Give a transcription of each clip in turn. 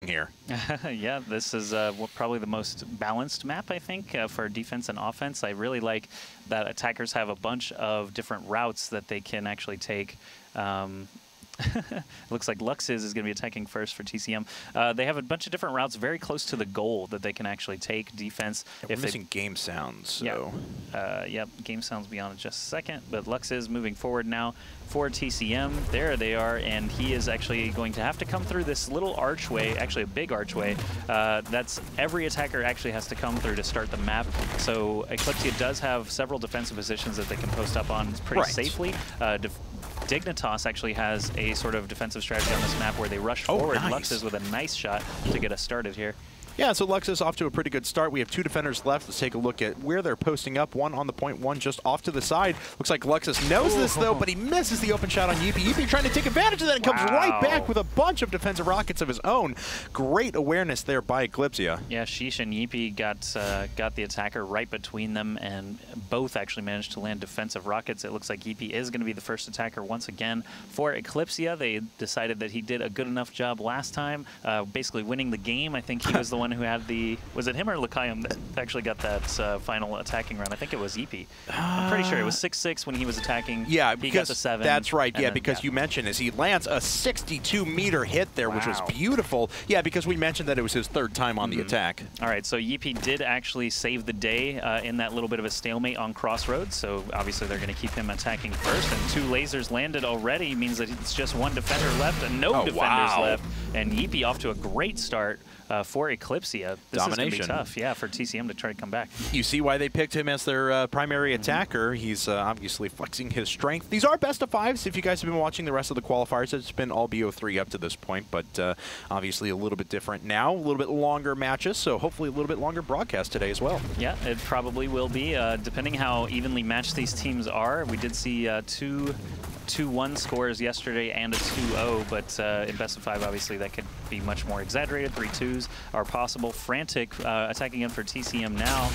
here. Yeah, this is probably the most balanced map, I think, for defense and offense. I really like that attackers have a bunch of different routes that they can actually take. Looks like Luxes is going to be attacking first for TCM. They have a bunch of different routes very close to the goal that they can actually take defense. Yeah, we're missing game sounds. So. Yeah, yep, game sounds beyond just a second. But Luxes moving forward now for TCM. There they are, and he is actually going to have to come through this little archway, actually a big archway. That's every attacker actually has to come through to start the map. So Eclypsia does have several defensive positions that they can post up on pretty safely. Dignitas actually has a sort of defensive strategy on this map where they rush forward. Nice. Luxes with a nice shot to get us started here. Yeah, so Luxes off to a pretty good start. We have 2 defenders left. Let's take a look at where they're posting up. One on the point, one just off to the side. Looks like Luxes knows this, though, but he misses the open shot on Yeepy. Yeepy trying to take advantage of that and comes right back with a bunch of defensive rockets of his own. Great awareness there by Eclypsia. Yeah, Sheesh and Yeepy got the attacker right between them, and both actually managed to land defensive rockets. It looks like Yeepy is going to be the first attacker once again for Eclypsia. They decided that he did a good enough job last time, basically winning the game. I think he was the one who had the... Was it him or Lakayam that actually got that final attacking round? I think it was Yeepy. I'm pretty sure it was 6-6 when he was attacking. Yeah, he got the 7. That's right. Yeah, because you mentioned as he lands a 62-meter hit there, which was beautiful. Yeah, because we mentioned that it was his 3rd time on the attack. All right, so Yeepy did actually save the day in that little bit of a stalemate on Crossroads. So obviously they're going to keep him attacking first, and 2 lasers landed already means that it's just 1 defender left and no defenders left. And Yeepy off to a great start for Eclypsia. This is going to be tough, yeah, for TCM to try to come back. You see why they picked him as their primary attacker. He's obviously flexing his strength. These are best of 5s. If you guys have been watching the rest of the qualifiers, it's been all BO3 up to this point, but obviously a little bit different now, a little bit longer matches, so hopefully a little bit longer broadcast today as well. Yeah, it probably will be, depending how evenly matched these teams are. We did see 2-1 scores yesterday and a 2-0, but in best of 5, obviously, that could be much more exaggerated. 3-2s are possible. Frantic attacking in for TCM now.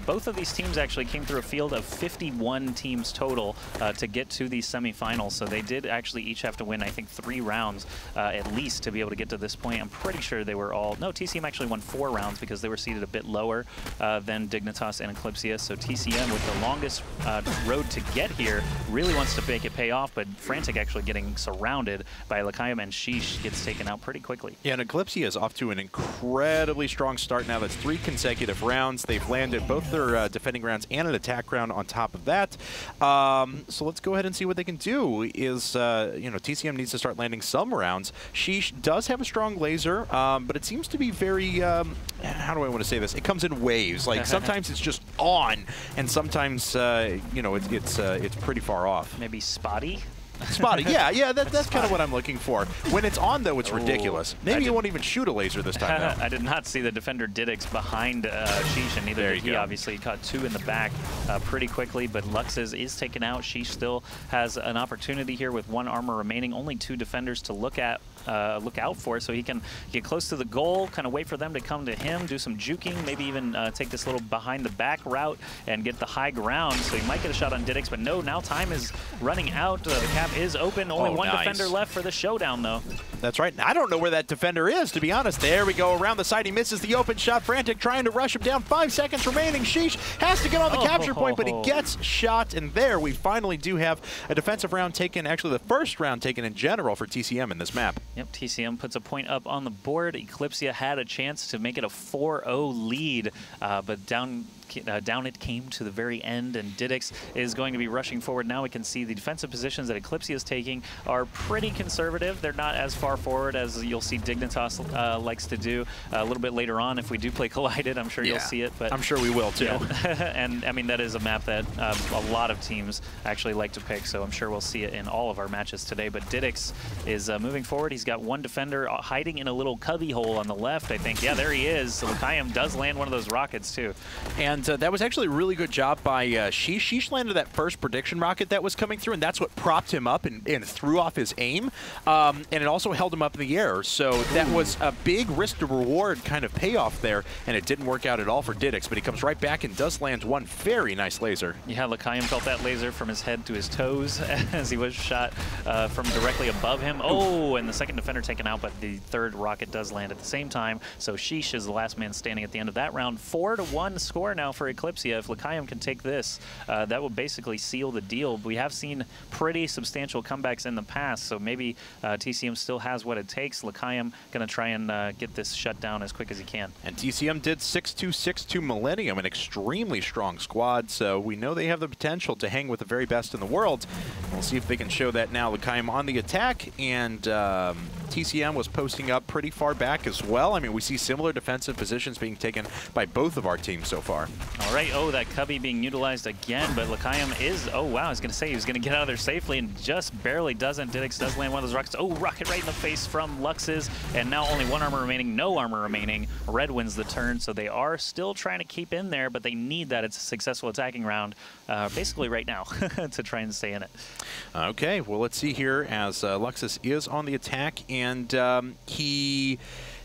Both of these teams actually came through a field of 51 teams total to get to these semifinals, so they did actually each have to win, I think, 3 rounds at least to be able to get to this point. I'm pretty sure they were all... No, TCM actually won 4 rounds because they were seated a bit lower than Dignitas and Eclypsia, so TCM, with the longest road to get here, really wants to make it pay off, but Frantic actually getting surrounded by Lakayam, and Sheesh gets taken out pretty quickly. Yeah, and Eclypsia is off to an incredibly strong start now. That's 3 consecutive rounds. They've landed both their defending rounds and an attack round on top of that. So let's go ahead and see what they can do. Is you know, TCM needs to start landing some rounds. Sheesh does have a strong laser, but it seems to be very, how do I want to say this? It comes in waves. Like sometimes it's just on, and sometimes you know, it's pretty far off. Maybe spotty. Spotty, yeah, that's kind of what I'm looking for. When it's on, though, it's ridiculous. Maybe you won't even shoot a laser this time. I did not see the defender Didix behind Sheesh, and neither did he. Obviously, he caught 2 in the back pretty quickly, but Luxes is taken out. Sheesh still has an opportunity here with 1 armor remaining. Only 2 defenders to look out for, so he can get close to the goal, kind of wait for them to come to him, do some juking, maybe even take this little behind-the-back route and get the high ground. So he might get a shot on Didix, but no, now time is running out. The cap is open. Only 1 defender left for the showdown, though. That's right. I don't know where that defender is, to be honest. There we go. Around the side, he misses the open shot. Frantic trying to rush him down. 5 seconds remaining. Sheesh has to get on the capture point, but he gets shot, and there we finally do have a defensive round taken, actually the first round taken in general for TCM in this map. Yep, TCM puts a point up on the board. Eclypsia had a chance to make it a 4-0 lead, but down it came to the very end, and Didix is going to be rushing forward. Now we can see the defensive positions that Eclypsia is taking are pretty conservative. They're not as far forward as you'll see Dignitas likes to do a little bit later on. If we do play Collided, I'm sure you'll see it. But I'm sure we will, too. Yeah. And, I mean, that is a map that a lot of teams actually like to pick, so I'm sure we'll see it in all of our matches today. But Didix is moving forward. He's got 1 defender hiding in a little cubby hole on the left, I think. Yeah, there he is. So Lakayam does land one of those rockets, too. And that was actually a really good job by Sheesh. Sheesh landed that first prediction rocket that was coming through, and that's what propped him up and threw off his aim. And it also held him up in the air. So that was a big risk to reward kind of payoff there, and it didn't work out at all for Didix, but he comes right back and does land one very nice laser. Yeah, L'chaim felt that laser from his head to his toes as he was shot from directly above him. Oh, and the second defender taken out, but the third rocket does land at the same time. So Sheesh is the last man standing at the end of that round. 4-1 score now for Eclypsia. If L'chaim can take this, that will basically seal the deal. We have seen pretty substantial comebacks in the past, so maybe TCM still has what it takes. L'chaim going to try and get this shut down as quick as he can. And TCM did 6-2-6-2 Millennium, an extremely strong squad, so we know they have the potential to hang with the very best in the world. We'll see if they can show that now. L'chaim on the attack, and TCM was posting up pretty far back as well. I mean, we see similar defensive positions being taken by both of our teams so far. All right, oh, that cubby being utilized again, but L'chaim is, oh wow, I was going to say he was going to get out of there safely and just barely doesn't. Didix does land one of those rockets. Oh, rocket right in the face from Lux's, and now only one armor remaining, no armor remaining. Red wins the turn, so they are still trying to keep in there, but they need that. It's a successful attacking round, basically right now, to try and stay in it. Okay, well, let's see here as Luxus is on the attack, and he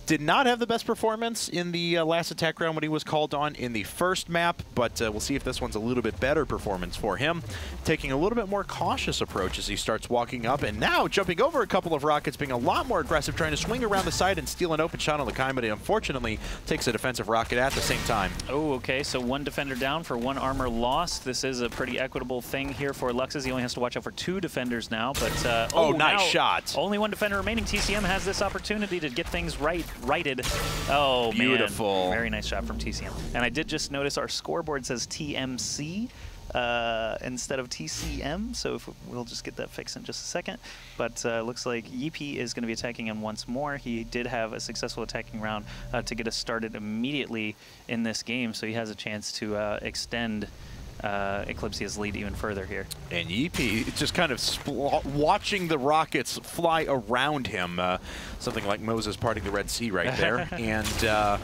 did not have the best performance in the last attack round when he was called on in the first map, but we'll see if this one's a little bit better performance for him. Taking a little bit more cautious approach as he starts walking up, and now jumping over a couple of rockets, being a lot more aggressive, trying to swing around the side and steal an open shot on L'chaim, but he unfortunately takes a defensive rocket at the same time. Oh, okay, so one defender down for one armor lost. This is a pretty equitable thing here for Luxus. He only has to watch out for two defenders now, but oh, nice shot. Only one defender remaining. TCM has this opportunity to get things righted. Oh, beautiful. Man. Very nice shot from TCM. And I did just notice our scoreboard says TMC instead of TCM, so we'll just get that fixed in just a second. But looks like Yeepy is going to be attacking him once more. He did have a successful attacking round to get us started immediately in this game, so he has a chance to extend Eclypsia's lead even further here. And Yeepy just kind of watching the rockets fly around him, something like Moses parting the Red Sea right there. And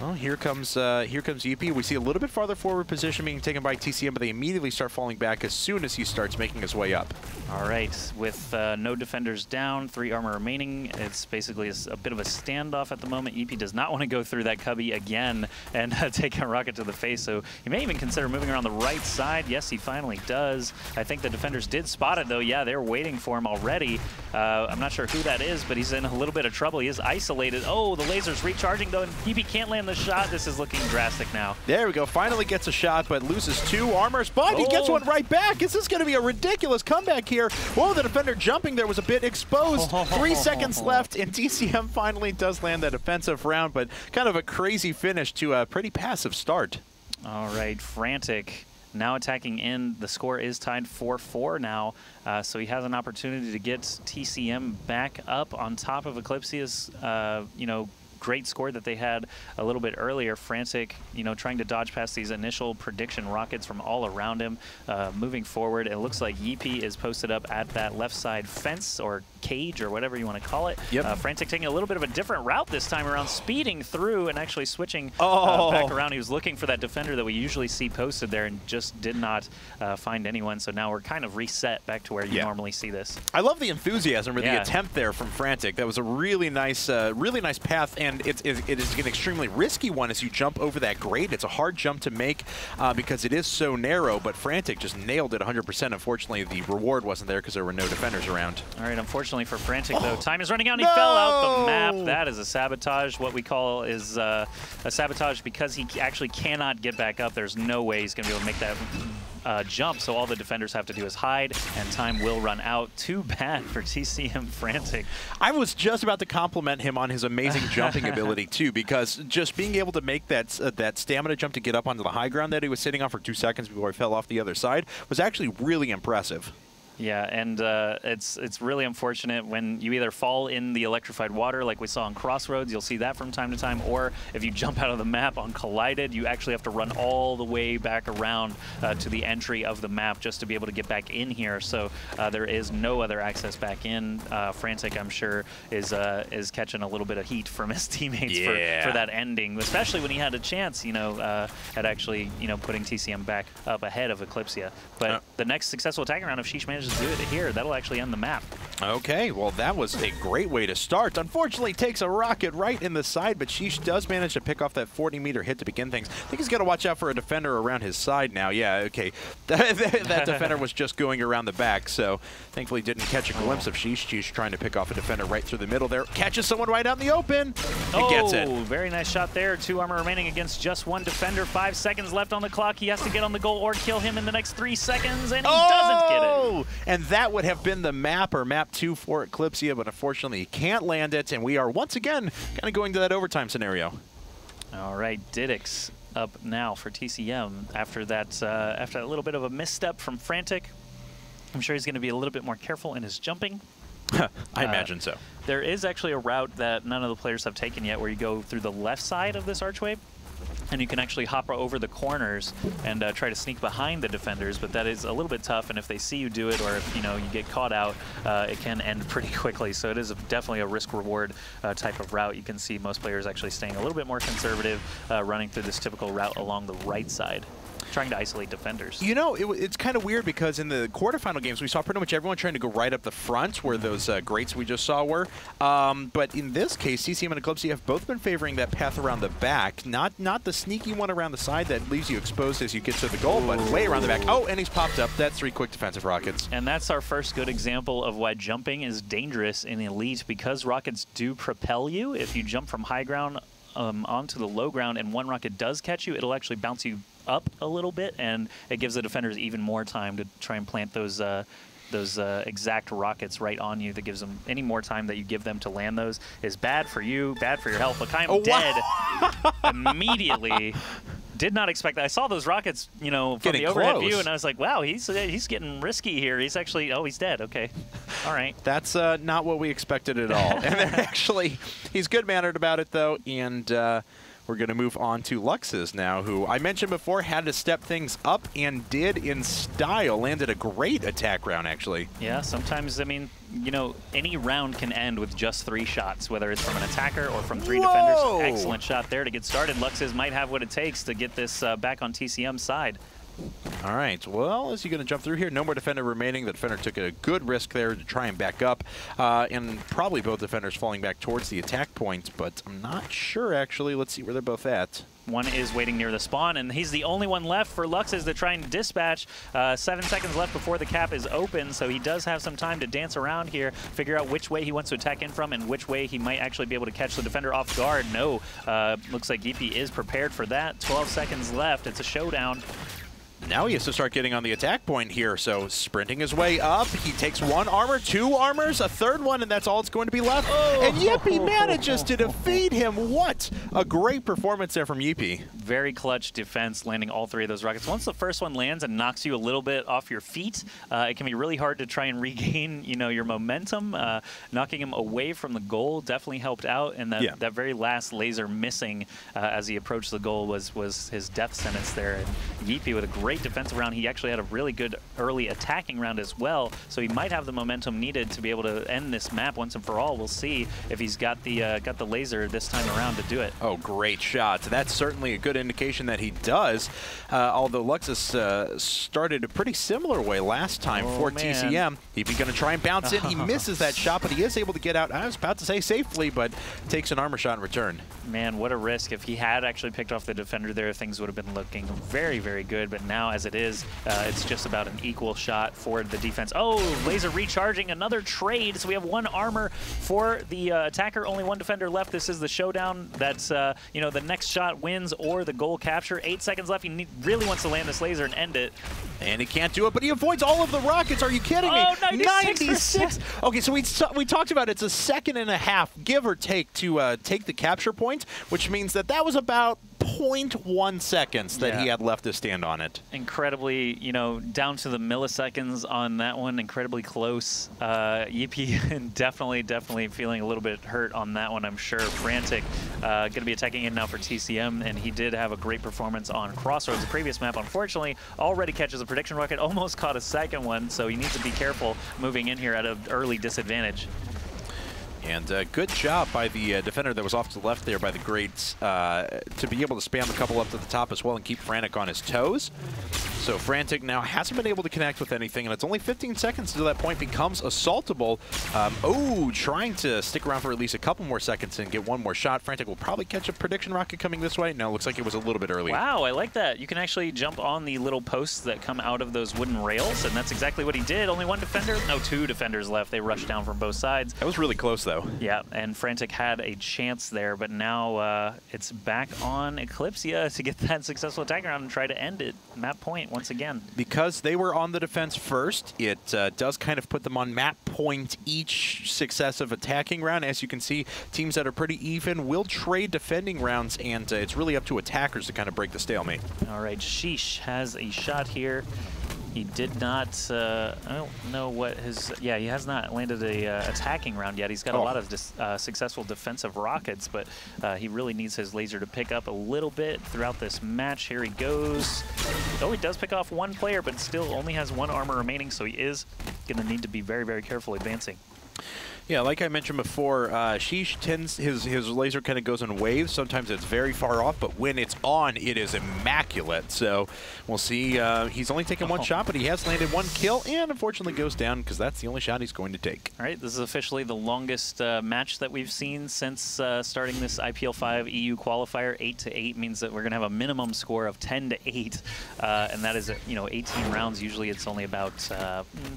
well, here comes Yeepy. We see a little bit farther forward position being taken by TCM, but they immediately start falling back as soon as he starts making his way up. All right, with no defenders down, 3 armor remaining, it's basically a bit of a standoff at the moment. Yeepy does not want to go through that cubby again and take a rocket to the face, so he may even consider moving around the right side. Yes, he finally does. I think the defenders did spot it, though. Yeah, they're waiting for him already. I'm not sure who that is, but he's in a little bit of trouble. He is isolated. Oh, the laser's recharging, though, and Yeepy can't land the shot. This is looking drastic now. There we go. Finally gets a shot, but loses 2 armors, but he gets one right back. Is this going to be a ridiculous comeback here? Whoa, the defender jumping there was a bit exposed. 3 seconds left, and TCM finally does land that offensive round, but kind of a crazy finish to a pretty passive start. All right, Frantic now attacking in. The score is tied 4-4 now, so he has an opportunity to get TCM back up on top of Eclypsia's, you know, great score that they had a little bit earlier. Frantic, you know, trying to dodge past these initial prediction rockets from all around him. Moving forward, it looks like Yeepy is posted up at that left side fence or cage or whatever you want to call it. Yep. Frantic taking a little bit of a different route this time around, speeding through and actually switching back around. He was looking for that defender that we usually see posted there and just did not find anyone. So now we're kind of reset back to where you normally see this. I love the enthusiasm or the attempt there from Frantic. That was a really nice path, and it is an extremely risky one as you jump over that grate. It's a hard jump to make because it is so narrow, but Frantic just nailed it 100%. Unfortunately, the reward wasn't there because there were no defenders around. All right, unfortunately for Frantic, though, time is running out, and he fell out the map. That is a sabotage. What we call is a sabotage because he actually cannot get back up. There's no way he's going to be able to make that jump, so all the defenders have to do is hide, and time will run out. Too bad for TCM Frantic. I was just about to compliment him on his amazing jumping ability, too, because just being able to make that stamina jump to get up onto the high ground that he was sitting on for 2 seconds before he fell off the other side was actually really impressive. Yeah, and it's really unfortunate when you either fall in the electrified water like we saw on Crossroads, you'll see that from time to time, or if you jump out of the map on Collided, you actually have to run all the way back around to the entry of the map just to be able to get back in here. So there is no other access back in. Frantic, I'm sure, is catching a little bit of heat from his teammates for that ending, especially when he had a chance, you know, at actually, you know, putting TCM back up ahead of Eclypsia. But the next successful attacking round, if Sheesh manages manages to do it here, that'll actually end the map. Okay, well, that was a great way to start. Unfortunately, takes a rocket right in the side, but Sheesh does manage to pick off that 40-meter hit to begin things. I think he's got to watch out for a defender around his side now. Yeah, okay. That defender was just going around the back, so thankfully didn't catch a glimpse of Sheesh. Sheesh trying to pick off a defender right through the middle there. Catches someone right out in the open and gets it. Very nice shot there. 2 armor remaining against just 1 defender. 5 seconds left on the clock. He has to get on the goal or kill him in the next 3 seconds, and he doesn't get it. And that would have been the map, or map 2 for Eclypsia, but unfortunately he can't land it, and we are once again kind of going to that overtime scenario. All right, Didix up now for TCM after that little bit of a misstep from Frantic. I'm sure he's going to be a little bit more careful in his jumping. I imagine so. There is actually a route that none of the players have taken yet where you go through the left side of this archway, and you can actually hop over the corners and try to sneak behind the defenders, but that is a little bit tough, and if they see you do it, or if you get caught out, it can end pretty quickly. So it is definitely a risk-reward type of route. You can see most players actually staying a little bit more conservative, running through this typical route along the right side, trying to isolate defenders. It's kind of weird because in the quarterfinal games, we saw pretty much everyone trying to go right up the front where those grates we just saw were. But in this case, TCM and Eclypsia have both been favoring that path around the back, not the sneaky one around the side that leaves you exposed as you get to the goal, but way around the back. Oh, and he's popped up. That's 3 quick defensive rockets. And that's our first good example of why jumping is dangerous in Elite, because rockets do propel you. If you jump from high ground onto the low ground and one rocket does catch you, it'll actually bounce you up a little bit, and it gives the defenders even more time to try and plant those exact rockets right on you. That gives them any more time that you give them to land those is bad for you, bad for your health. Look, I'm dead immediately. Did not expect that. I saw those rockets, from the overhead view, and I was like, wow, he's getting risky here. He's actually, he's dead. Okay. All right. That's not what we expected at all. And they're actually, he's good-mannered about it, though, and we're going to move on to Lux's now, who I mentioned before had to step things up and did in style. Landed a great attack round, actually. Yeah, sometimes, any round can end with just 3 shots, whether it's from an attacker or from 3 defenders. Excellent shot there to get started. Lux's might have what it takes to get this back on TCM's side. All right, well, is he going to jump through here? No more defender remaining. The defender took a good risk there to try and back up, and probably both defenders falling back towards the attack point, but I'm not sure, actually. Let's see where they're both at. One is waiting near the spawn, and he's the only one left for Lux's to try and dispatch. 7 seconds left before the cap is open, so he does have some time to dance around here, figure out which way he wants to attack in from and which way he might actually be able to catch the defender off guard. No, looks like Yeepy is prepared for that. 12 seconds left. It's a showdown. Now he has to start getting on the attack point here, so sprinting his way up. He takes 1 armor, 2 armors, a 3rd one, and that's all it's going to be left. And Yeepy manages to defeat him. What a great performance there from Yeepy. Very clutch defense, landing all 3 of those rockets. Once the first one lands and knocks you a little bit off your feet, it can be really hard to try and regain, your momentum. Knocking him away from the goal definitely helped out, and that very last laser missing as he approached the goal was his death sentence there. And Yeepy with a great defensive round. He actually had a really good early attacking round as well, so he might have the momentum needed to be able to end this map once and for all. We'll see if he's got the laser this time around to do it. Oh, great shot. That's certainly a good indication that he does, although Luxus started a pretty similar way last time for TCM. He's going to try and bounce in. He misses that shot, but he is able to get out, I was about to say safely, but takes an armor shot in return. Man, what a risk. If he had actually picked off the defender there, things would have been looking very, very good, but now as it is, it's just about an equal shot for the defense. Oh, laser recharging, another trade. So we have 1 armor for the attacker, only 1 defender left. This is the showdown. That's, the next shot wins or the goal capture. 8 seconds left. He really wants to land this laser and end it. And he can't do it, but he avoids all of the rockets. Are you kidding me? 96. Okay, so we talked about it's a 2.5 seconds, give or take, to take the capture point, which means that was about 0.1 seconds that he had left to stand on it. Incredibly, down to the milliseconds on that one, incredibly close. Yeepy definitely feeling a little bit hurt on that one, I'm sure. Frantic going to be attacking in now for TCM, and he did have a great performance on Crossroads, the previous map. Unfortunately, already catches a prediction rocket, almost caught a second one, so he needs to be careful moving in here at an early disadvantage. And good job by the defender that was off to the left there by the Greats to be able to spam a couple up to the top as well and keep Frantic on his toes. So Frantic now hasn't been able to connect with anything, and it's only 15 seconds until that point becomes assaultable. Oh, trying to stick around for at least a couple more seconds and get one more shot. Frantic will probably catch a prediction rocket coming this way. No, looks like it was a little bit early. Wow, I like that. You can actually jump on the little posts that come out of those wooden rails, and that's exactly what he did. Only one defender? No, two defenders left. They rushed down from both sides. That was really close, though. Yeah, and Frantic had a chance there, but now it's back on Eclypsia to get that successful attack round and try to end it. Map point once again. Because they were on the defense first, it does kind of put them on map point each successive attacking round. As you can see, teams that are pretty even will trade defending rounds, and it's really up to attackers to kind of break the stalemate. All right, Sheesh has a shot here. He did not, I don't know what his, yeah, he has not landed a attacking round yet. He's got a lot of successful defensive rockets, but he really needs his laser to pick up a little bit throughout this match. Here he goes. Oh, he does pick off one player, but still only has one armor remaining, so he is going to need to be very, very careful advancing. Yeah, like I mentioned before, Sheesh tends, his laser kind of goes in waves. Sometimes it's very far off, but when it's on, it is immaculate. So we'll see. He's only taken one shot, but he has landed one kill, and unfortunately goes down because that's the only shot he's going to take. All right, this is officially the longest match that we've seen since starting this IPL5 EU qualifier. 8-8 means that we're going to have a minimum score of 10-8, and that is, 18 rounds. Usually it's only about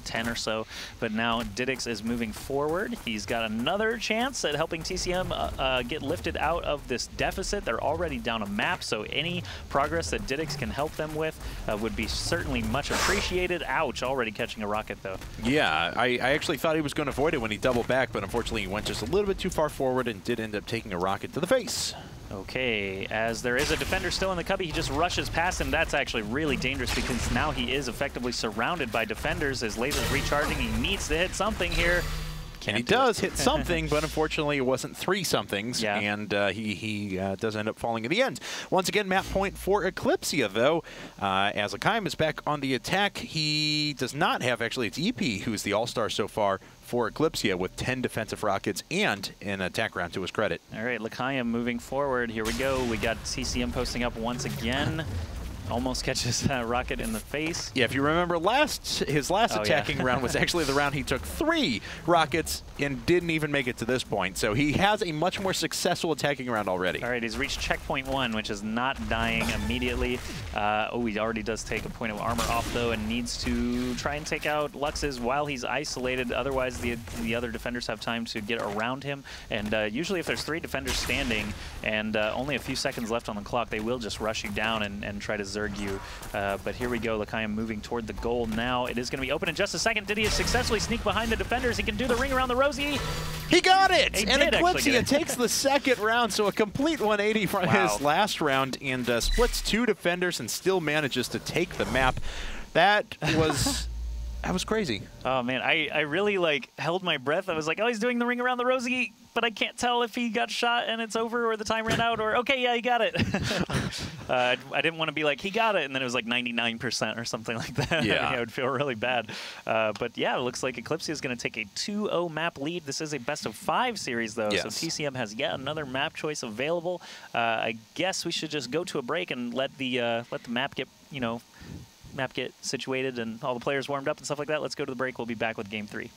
10 or so, but now Didix is moving forward. He's got another chance at helping TCM get lifted out of this deficit. They're already down a map, so any progress that Didix can help them with would be certainly much appreciated. Ouch, already catching a rocket, though. Yeah, I actually thought he was going to avoid it when he doubled back, but unfortunately he went just a little bit too far forward and did end up taking a rocket to the face. Okay, as there is a defender still in the cubby, he just rushes past him. That's actually really dangerous because now he is effectively surrounded by defenders. His laser's recharging. He needs to hit something here. And he does hit something, but unfortunately it wasn't three somethings, and he does end up falling in the end. Once again, map point for Eclypsia, though. As Akaim is back on the attack, he does not have, actually, it's EP who's the all-star so far for Eclypsia with 10 defensive rockets and an attack round to his credit. All right, Lakayam moving forward. Here we go. We got TCM posting up once again. Almost catches a rocket in the face. Yeah, if you remember, his last attacking round was actually the round he took 3 rockets and didn't even make it to this point. So he has a much more successful attacking round already. All right, he's reached checkpoint 1, which is not dying immediately. Oh, he already does take a point of armor off, though, and needs to try and take out Lux's while he's isolated. Otherwise, the other defenders have time to get around him. And usually if there's 3 defenders standing and only a few seconds left on the clock, they will just rush you down and try to zerg you. But here we go, Lakayam moving toward the goal now. It is going to be open in just a second. Did he successfully sneak behind the defenders? He can do the ring around the Rosie. He got it! And Eclypsia takes the second round, so a complete 180 from his last round, and splits 2 defenders and still manages to take the map. That was... That was crazy. Oh, man. I really, held my breath. I was like, oh, he's doing the ring around the Rosie, but I can't tell if he got shot and it's over or the time ran out or, okay, yeah, he got it. I didn't want to be like, he got it, and then it was like 99% or something like that. Yeah. I would feel really bad. But, yeah, it looks like Eclypsia is going to take a 2-0 map lead. This is a best-of-5 series, though, so TCM has yet another map choice available. I guess we should just go to a break and let the map get, map get situated and all the players warmed up and stuff like that. Let's go to the break. We'll be back with Game 3.